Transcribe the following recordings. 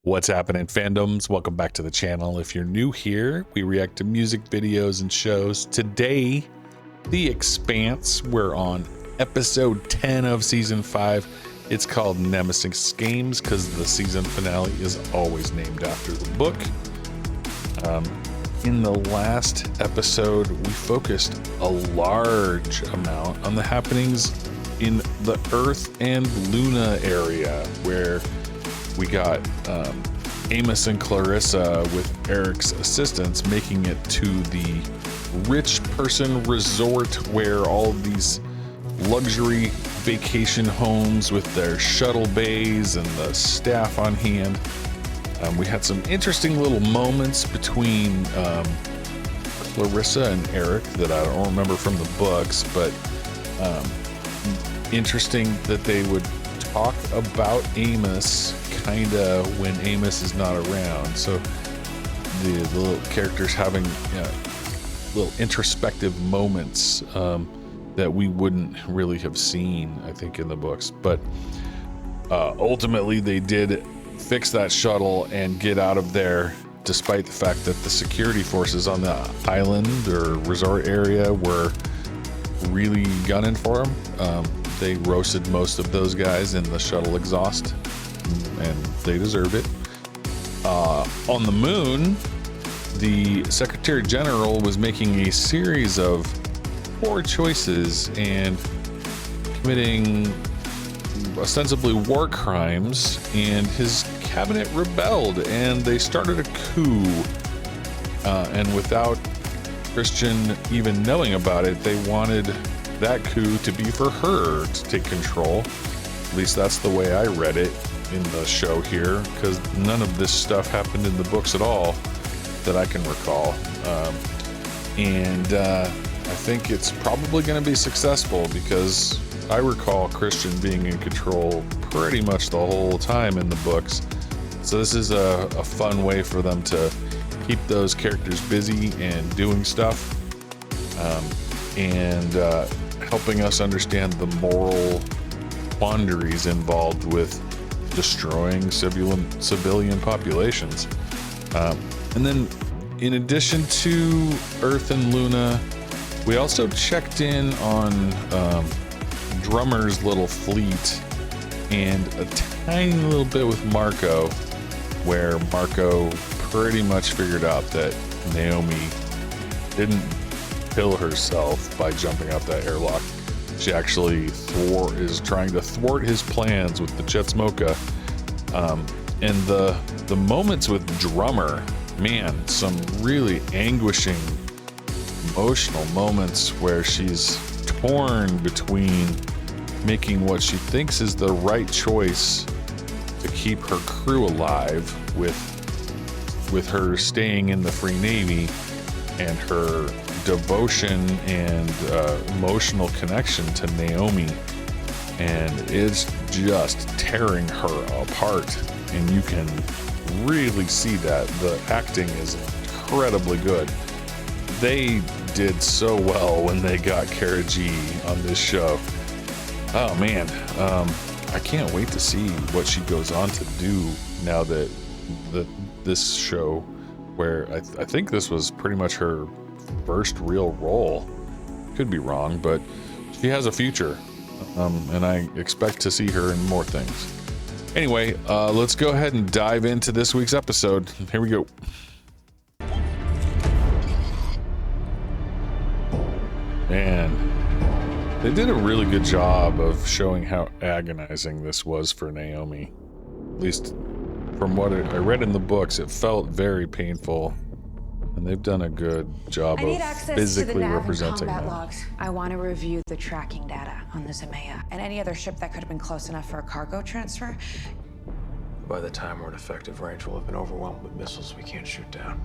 What's happening, fandoms? Welcome back to the channel. If you're new here, we react to music videos and shows. Today, The Expanse. We're on episode 10 of season 5. It's called Nemesis Games because the season finale is always named after the book. In the last episode, we focused a large amount on the happenings in the Earth and Luna area, where we got Amos and Clarissa with Eric's assistance making it to the rich person resort where all of these luxury vacation homes with their shuttle bays and the staff on hand. We had some interesting little moments between Clarissa and Eric that I don't remember from the books, but interesting that they would talk about Amos kind of when Amos is not around. So the little characters having little introspective moments that we wouldn't really have seen, I think, in the books. But ultimately they did fix that shuttle and get out of there, despite the fact that the security forces on the island or resort area were really gunning for them. They roasted most of those guys in the shuttle exhaust, and they deserve it. On the moon, the Secretary General was making a series of poor choices and committing ostensibly war crimes, and his cabinet rebelled and they started a coup. And without Christian even knowing about it, they wanted that coup to be for her to take control. At least that's the way I read it in the show here, because none of this stuff happened in the books at all that I can recall. I think it's probably going to be successful, because I recall Christian being in control pretty much the whole time in the books. So this is a fun way for them to keep those characters busy and doing stuff, and helping us understand the moral quandaries involved with destroying civilian populations. And then in addition to Earth and Luna, we also checked in on Drummer's little fleet and a tiny little bit with Marco, where Marco pretty much figured out that Naomi didn't kill herself by jumping out that airlock. She actually is trying to thwart his plans with the Chetsmoka. And the moments with Drummer, man, some really anguishing, emotional moments where she's torn between making what she thinks is the right choice to keep her crew alive with her staying in the Free Navy, and her devotion and emotional connection to Naomi, and it's just tearing her apart, and you can really see that. The acting is incredibly good. They did so well when they got Kara G on this show. Oh man, I can't wait to see what she goes on to do now that this show, where I think this was pretty much her first real role. Could be wrong, but she has a future, and I expect to see her in more things. Anyway, let's go ahead and dive into this week's episode. Here we go. Man, they did a really good job of showing how agonizing this was for Naomi. At least from what I read in the books, it felt very painful, and they've done a good job of physically representing that. Logs. I want to review the tracking data on the Zemaya and any other ship that could have been close enough for a cargo transfer. By the time we're in effective range, we'll have been overwhelmed with missiles we can't shoot down.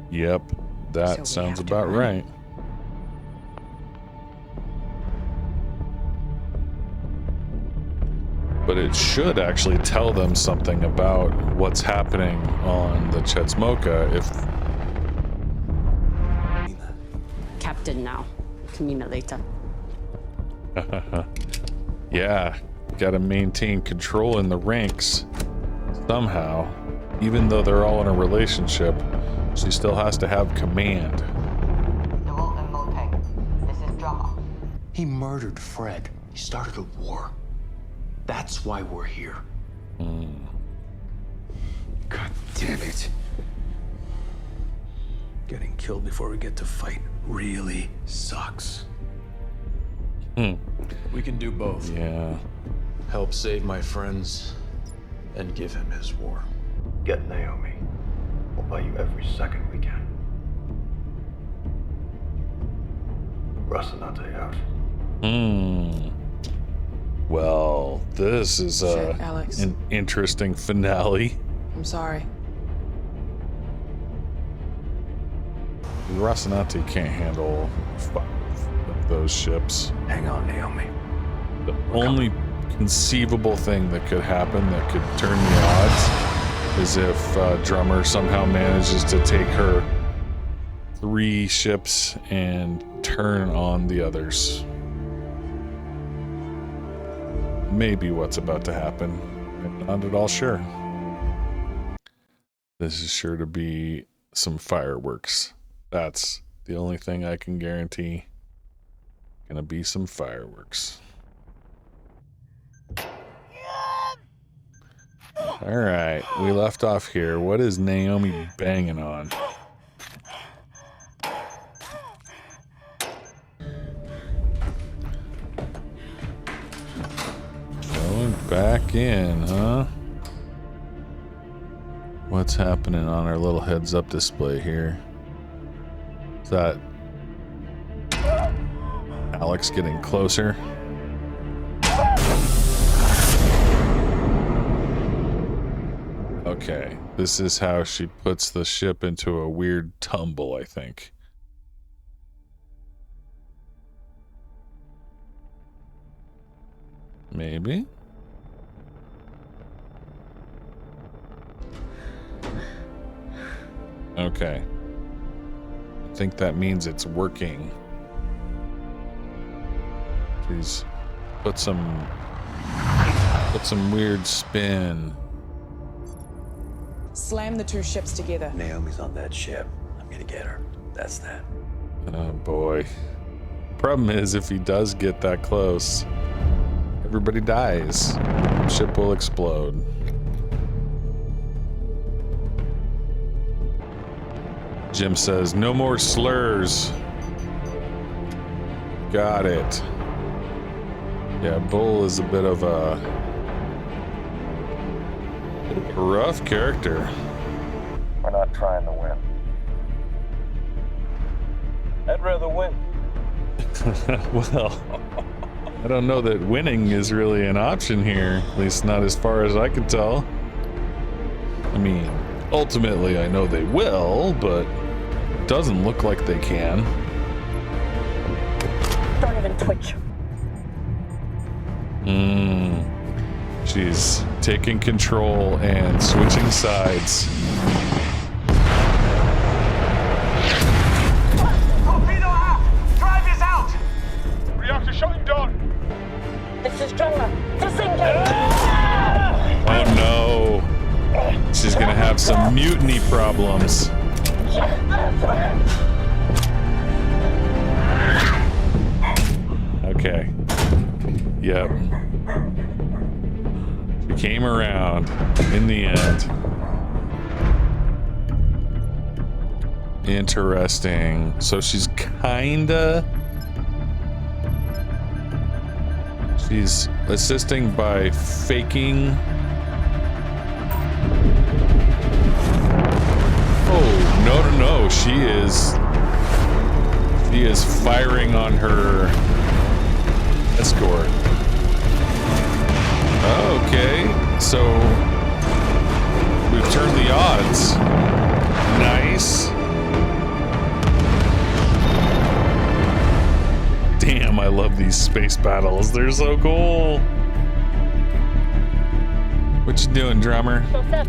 Yep, that sounds about right. But it should actually tell them something about what's happening on the Chetsmoka if... Captain now. Communicate later. Yeah, gotta maintain control in the ranks. somehow, even though they're all in a relationship, she still has to have command. This is drama. He murdered Fred. He started a war. That's why we're here. God damn it. Getting killed before we get to fight really sucks. We can do both. Yeah. Help save my friends and give him his war. Get Naomi. We'll buy you every second we can. Rocinante out. Well, this is Shit, Alex. an interesting finale. I'm sorry. Rocinante can't handle 5 of those ships. Hang on, Naomi. The only conceivable thing that could happen that could turn the odds is if Drummer somehow manages to take her 3 ships and turn on the others. Maybe what's about to happen. I'm not at all sure. This is sure to be some fireworks. That's the only thing I can guarantee. Gonna be some fireworks. All right, we left off here. What is Naomi banging on? Going back in, huh? What's happening on our little heads-up display here? Is that Alex getting closer? Okay, this is how she puts the ship into a weird tumble, I think. Maybe? Okay. I think that means it's working. She's put some weird spin. Slam the 2 ships together. Naomi's on that ship. I'm gonna get her. That's that. Oh boy. Problem is, if he does get that close, everybody dies. Ship will explode. Jim says, no more slurs. Got it. Yeah, Bull is a bit of a rough character. We're not trying to win. I'd rather win. Well, I don't know that winning is really an option here, at least not as far as I can tell. I mean, ultimately I know they will, but it doesn't look like they can. Don't even twitch. She's taking control and switching sides. Torpedo aft! Drive is out! Reactor shutting down! This is drama. Disengage! Oh no. She's gonna have some mutiny problems. Okay. Yep. She came around in the end. Interesting. So she's she's assisting by faking. Oh, no. She is firing on her escort. Okay, so we've turned the odds. Nice. Damn, I love these space battles. They're so cool. What you doing, drummer? Joseph,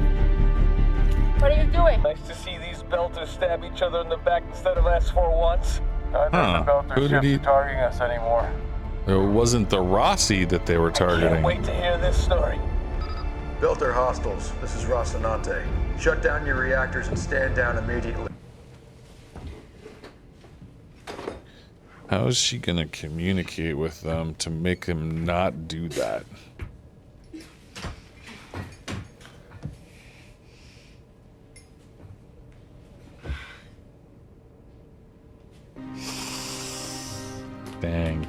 what are you doing? Nice to see these belters stab each other in the back instead of S4 once. Huh. Who did he? Targeting us anymore. It wasn't the Rossi that they were Can't targeting. wait to hear this story. Belter hostiles, this is Rocinante. Shut down your reactors and stand down immediately. How is she gonna communicate with them to make them not do that? Dang.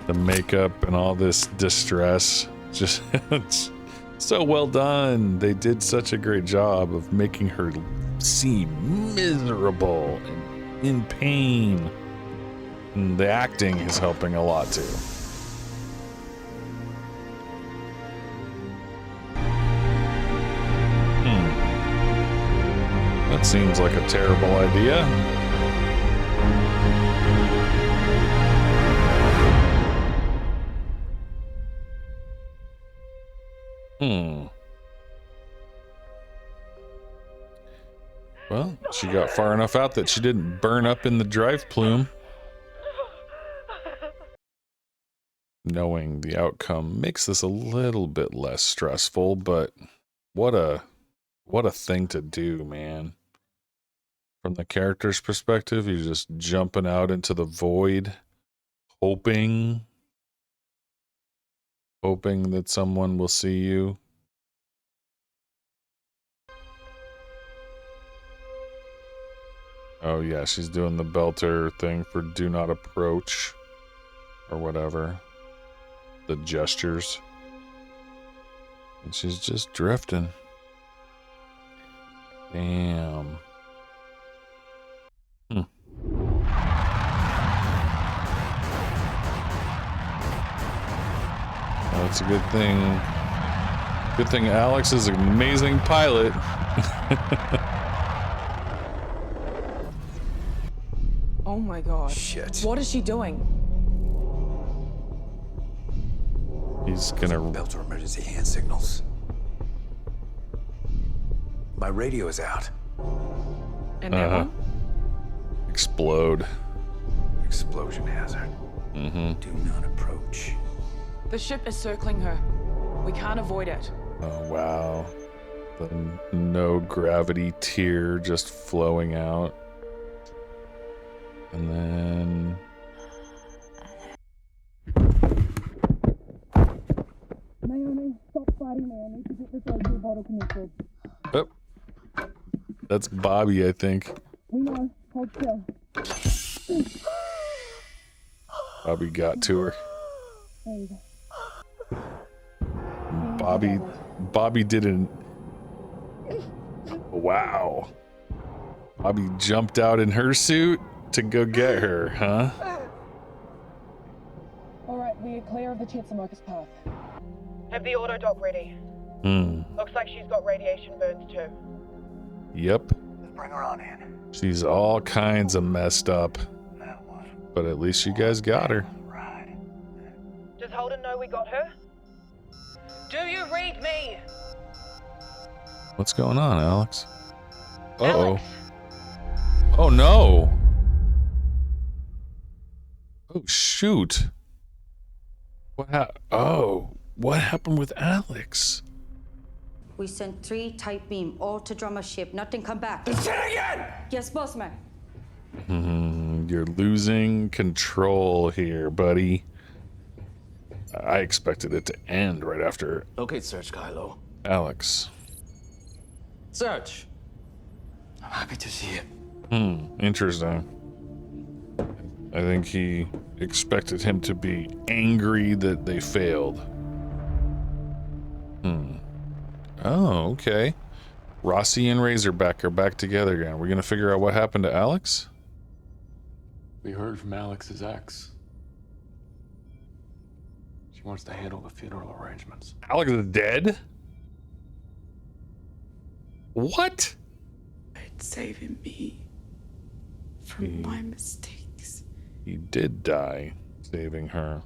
The makeup and all this distress. Just, it's so well done. They did such a great job of making her seem miserable and in pain. And the acting is helping a lot too. That seems like a terrible idea. Well, she got far enough out that she didn't burn up in the drive plume. Knowing the outcome makes this a little bit less stressful, but what a thing to do, man. From the character's perspective, you're just jumping out into the void, hoping that someone will see you. Oh yeah, she's doing the Belter thing for do not approach or whatever. The gestures. And she's just drifting. Damn. Well, that's a good thing. Good thing Alex is an amazing pilot. Oh my god. Shit. What is she doing? He's gonna... Belter emergency hand signals. My radio is out. And that one? Explode. Explosion hazard. Do not approach. The ship is circling her. We can't avoid it. Oh, wow. The no gravity tear just flowing out. And then... Naomi, stop fighting me. I need to get this O2 bottle connected. Oh. That's Bobby, I think. We know. Hold still. Bobby got to her. There you go. Bobby didn't... Wow. Bobby jumped out in her suit to go get her, huh? Alright, we are clear of the Chetzamokas path. Have the auto dock ready. Looks like she's got radiation burns too. Yep. Let's bring her on in. She's all kinds of messed up. But at least you guys got her. Right. Does Holden know we got her? Do you read me? What's going on, Alex? Uh-oh. Alex. Oh, no. Oh, shoot. What happened with Alex? We sent 3 tight beam, all to Drummer ship. Nothing come back. Say it again! Yes, boss man. You're losing control here, buddy. I expected it to end right after Locate search, Kylo. Alex. Search. I'm happy to see it. Interesting. I think he expected him to be angry that they failed. Oh, okay. Rossi and Razorback are back together again. We're gonna figure out what happened to Alex? We heard from Alex's ex. She wants to handle the funeral arrangements. Alex is dead? What? It's saving me from my mistakes. He did die, saving her.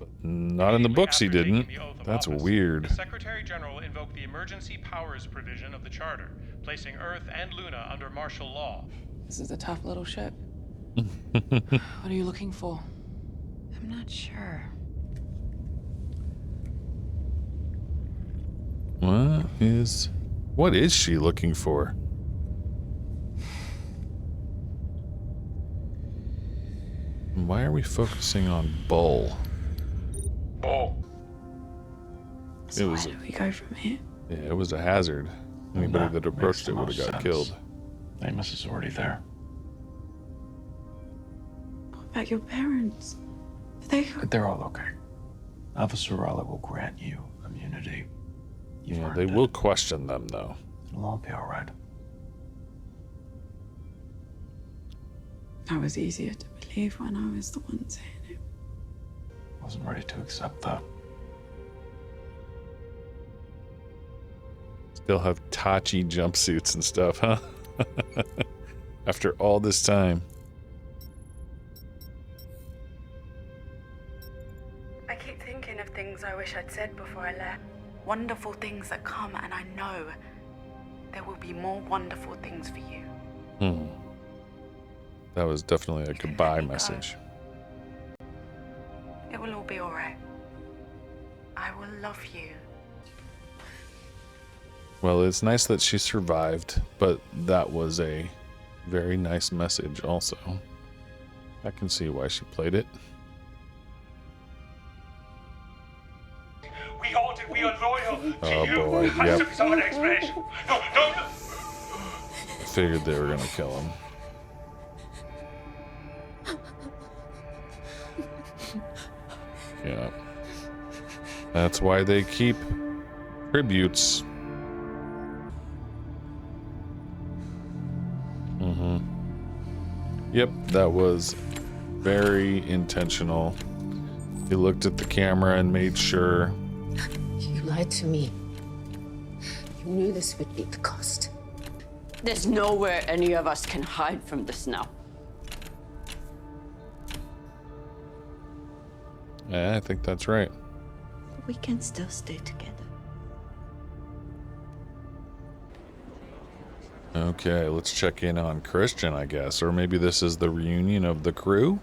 But not in the books he didn't. That's weird. The Secretary General invoked the emergency powers provision of the Charter, placing Earth and Luna under martial law. This is a tough little ship. What are you looking for? I'm not sure. What is she looking for? Why are we focusing on Bull? Bull. So where do we go from here? Yeah, it was a hazard. Anybody that approached it would have got killed. Nemesis is already there. What about your parents? They're all okay. Officer Raleigh will grant you immunity. Yeah, they will question them, though. It'll all be all right. That was easier to believe when I was the one saying it. Wasn't ready to accept that. Still have Tachi jumpsuits and stuff, huh? After all this time. I keep thinking of things I wish I'd said before I left. Wonderful things that come, and I know there will be more wonderful things for you. That was definitely a goodbye message. It will all be all right. I will love you. Well, it's nice that she survived, but that was a very nice message also. I can see why she played it. We halted, we are loyal to Oh you. boy, I yep. took some explanation. No. Figured they were gonna kill him. Yeah. That's why they keep tributes. Yep, that was very intentional. He looked at the camera and made sure. You lied to me. You knew this would be the cost. There's nowhere any of us can hide from this now. Yeah, I think that's right. But we can still stay together. Okay, let's check in on Christian, I guess. Or maybe this is the reunion of the crew?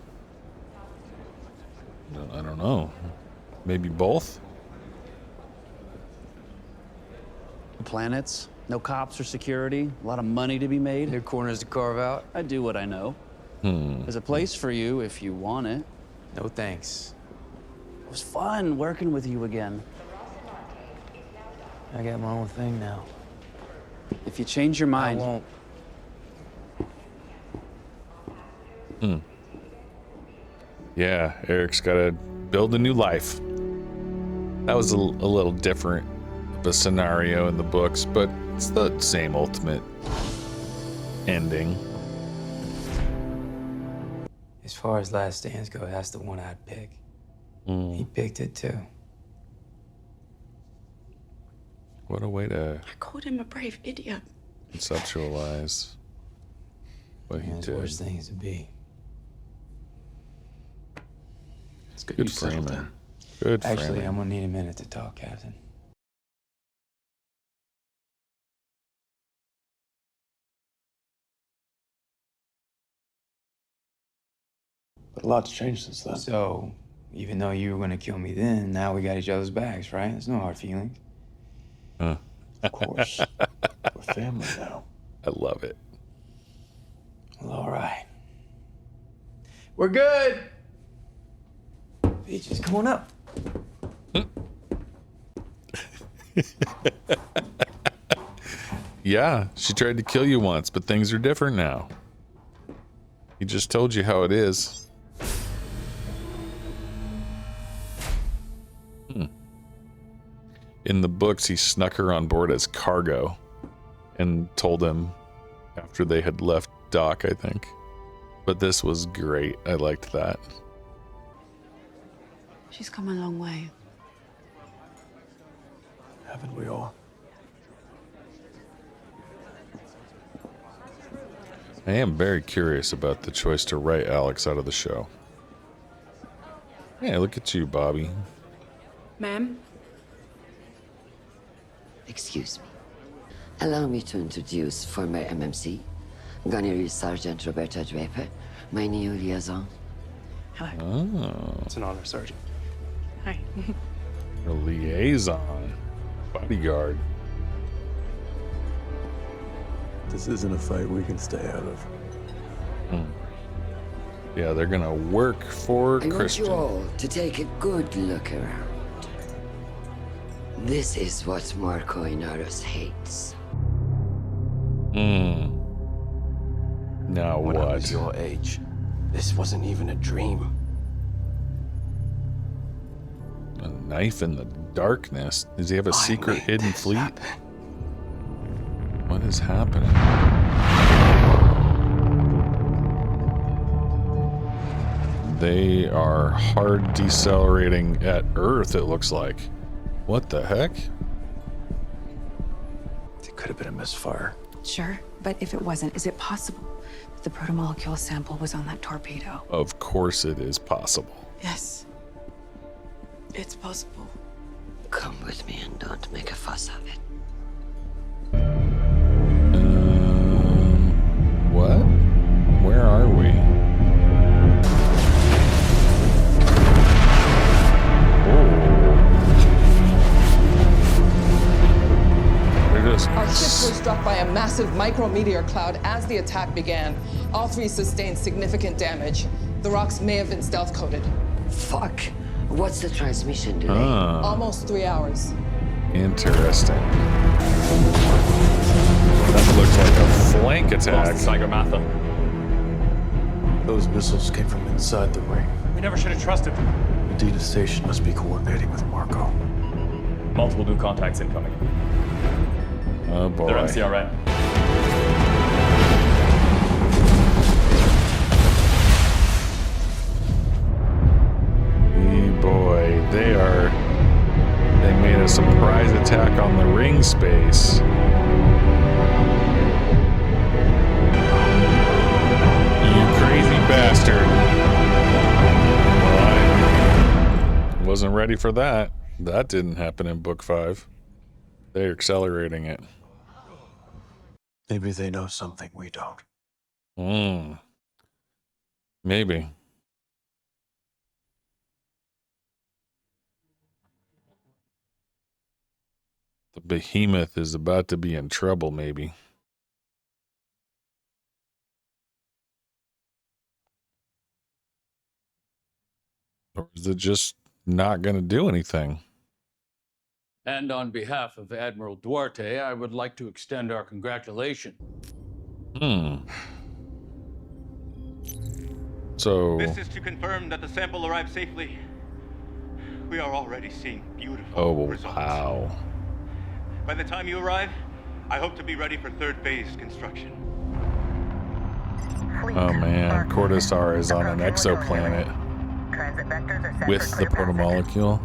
I don't know. Maybe both? Planets, no cops or security, a lot of money to be made. New corners to carve out. I do what I know. There's a place for you if you want it. No thanks. It was fun working with you again. I got my own thing now. If you change your mind... I won't. Yeah, Eric's got to build a new life. That was a little different of a scenario in the books, but it's the same ultimate ending. As far as last stands go, that's the one I'd pick. He picked it too. What a way to I called him a brave idiot. conceptualize what he There's did. worse things to be. It's good, Good you settled framing. in. Good Actually, framing. I'm gonna need a minute to talk, Captain. But a lot's changed since then. So, even though you were gonna kill me then, now we got each other's backs, right? There's no hard feelings. Huh. Of course. We're family now. I love it. Well, all right. We're good. Peaches, come on up. Yeah, she tried to kill you once, but things are different now. He just told you how it is. In the books, he snuck her on board as cargo and told him after they had left dock, I think. But this was great. I liked that. She's come a long way. Haven't we all? I am very curious about the choice to write Alex out of the show. Yeah, look at you, Bobby. Ma'am? Excuse me. Allow me to introduce former MMC, Gunnery Sergeant Roberta Draper, my new liaison. Hello. Oh, It's an honor, Sergeant. Hi. a liaison. Bodyguard. This isn't a fight we can stay out of. Yeah, they're gonna work for I Christian. want you all to take a good look around. This is what Marco Inaros hates. Now when what? I was your age, this wasn't even a dream. A knife in the darkness. Does he have a secret hidden fleet? What is happening? They are hard decelerating at Earth, it looks like. What the heck? It could have been a misfire. Sure, but if it wasn't, is it possible that the protomolecule sample was on that torpedo? Of course it is possible. Yes. It's possible. Come with me and don't make a fuss of it. What? Where are we? Our ship was struck by a massive micrometeor cloud as the attack began. All three sustained significant damage. The rocks may have been stealth-coated. Fuck. What's the transmission delay? Almost 3 hours. Interesting. That looks like a flank attack. Psychomatha. Those missiles came from inside the ring. We never should have trusted them. Medina Station must be coordinating with Marco. Multiple new contacts incoming. Oh boy. They're MCR right. Boy, they made a surprise attack on the ring space. You crazy bastard. Well, I wasn't ready for that. That didn't happen in book 5. They're accelerating it. Maybe they know something we don't. Maybe. The behemoth is about to be in trouble, maybe. Or is it just not going to do anything? And on behalf of Admiral Duarte, I would like to extend our congratulations. So... This is to confirm that the sample arrived safely. We are already seeing beautiful results. Wow. By the time you arrive, I hope to be ready for third phase construction. Oh man, Cortazar is on an exoplanet with the protomolecule.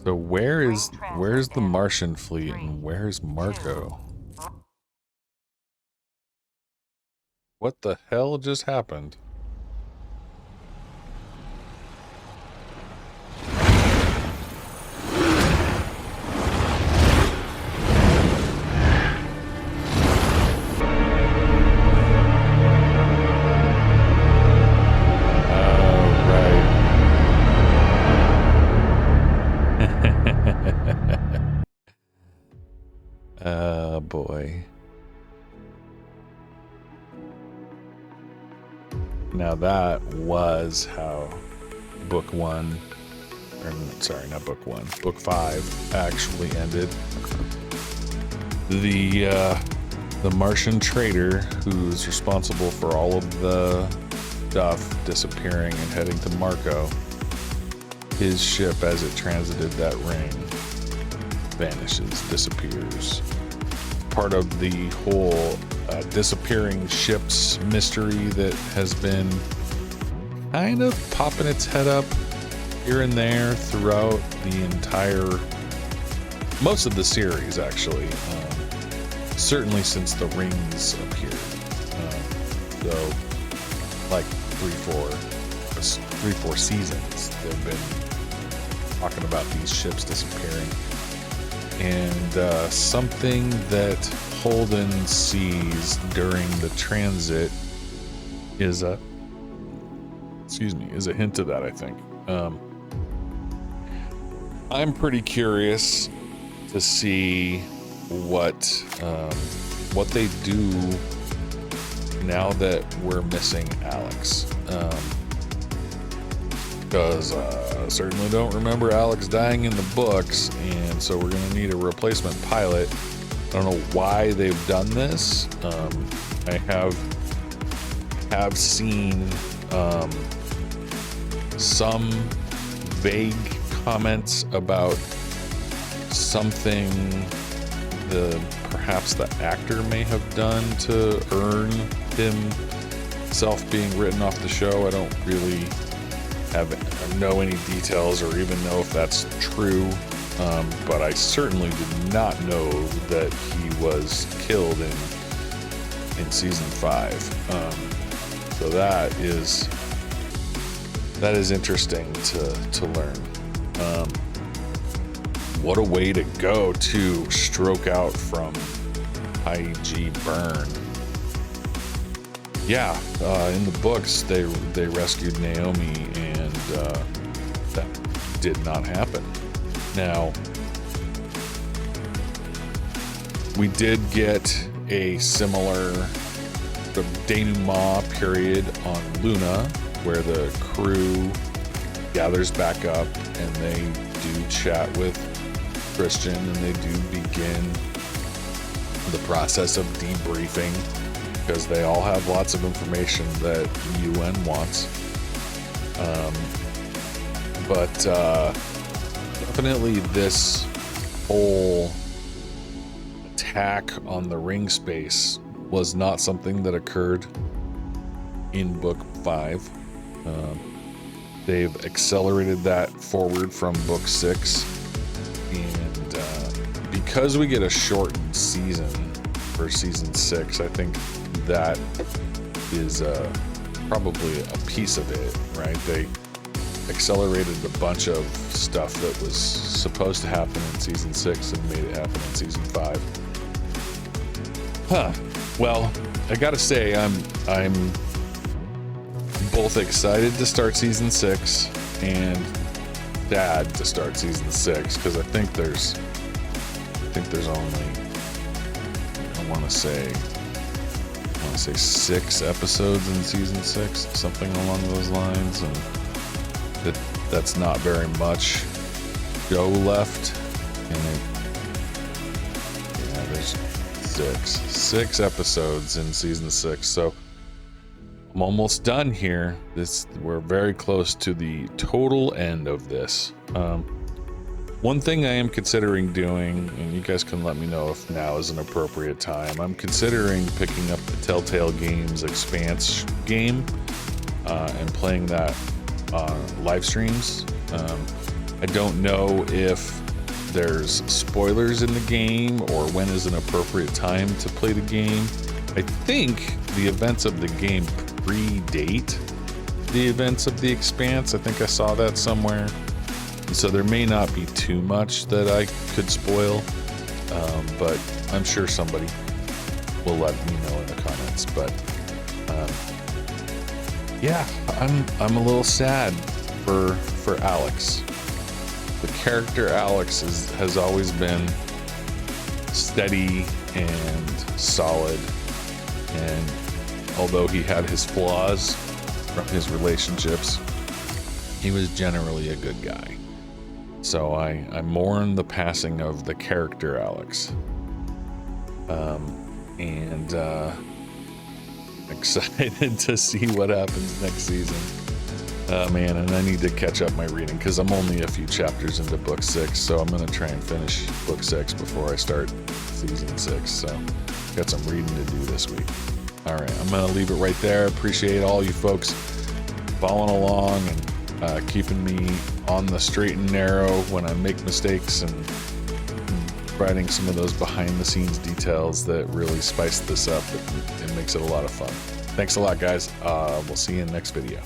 So where's the Martian fleet and where's Marco? What the hell just happened? Oh boy. Now that was how book 1, or sorry, not book 1, book 5 actually ended. The Martian trader who's responsible for all of the stuff disappearing and heading to Marco, his ship as it transited that ring vanishes, disappears. Part of the whole disappearing ships mystery that has been kind of popping its head up here and there throughout the entire, most of the series actually, certainly since the rings appeared. So like 3-4 seasons they've been talking about these ships disappearing. And something that Holden sees during the transit is excuse me, is a hint of that, I think. I'm pretty curious to see what they do now that we're missing Alex. Because I certainly don't remember Alex dying in the books, and so we're gonna need a replacement pilot. I don't know why they've done this. I have seen some vague comments about something perhaps the actor may have done to earn himself being written off the show. I don't really know any details or even know if that's true, but I certainly did not know that he was killed in season 5. So that is interesting to learn. What a way to go to stroke out from IG burn. Yeah, in the books they rescued Naomi, and that did not happen. Now, we did get a similar denouement period on Luna, where the crew gathers back up and they do chat with Christian, and they do begin the process of debriefing, because they all have lots of information that UN wants. But definitely this whole attack on the ring space was not something that occurred in book 5. They've accelerated that forward from book 6, and because we get a shortened season for season 6, I think that is probably a piece of it, right? They accelerated a bunch of stuff that was supposed to happen in season 6 and made it happen in season 5. Well, I gotta say, I'm both excited to start season 6 and sad to start season 6, because I think there's only, I want to say 6 episodes in season 6, something along those lines, and that's not very much show left. And there's 6 episodes in season 6, so I'm almost done here. We're very close to the total end of this. One thing I am considering doing, and you guys can let me know if now is an appropriate time, I'm considering picking up the Telltale Games Expanse game and playing that live streams. I don't know if there's spoilers in the game or when is an appropriate time to play the game. I think the events of the game predate the events of the Expanse. I think I saw that somewhere. So there may not be too much that I could spoil, but I'm sure somebody will let me know in the comments. But yeah, I'm a little sad for Alex. The character Alex has always been steady and solid, and although he had his flaws from his relationships, he was generally a good guy. So I mourn the passing of the character Alex, and excited to see what happens next season. Man, and I need to catch up my reading, because I'm only a few chapters into book 6, so I'm going to try and finish book 6 before I start season 6. So got some reading to do this week. All right, I'm going to leave it right there. Appreciate all you folks following along and keeping me on the straight and narrow when I make mistakes, and providing some of those behind the scenes details that really spice this up. It makes it a lot of fun. Thanks a lot, guys. We'll see you in the next video.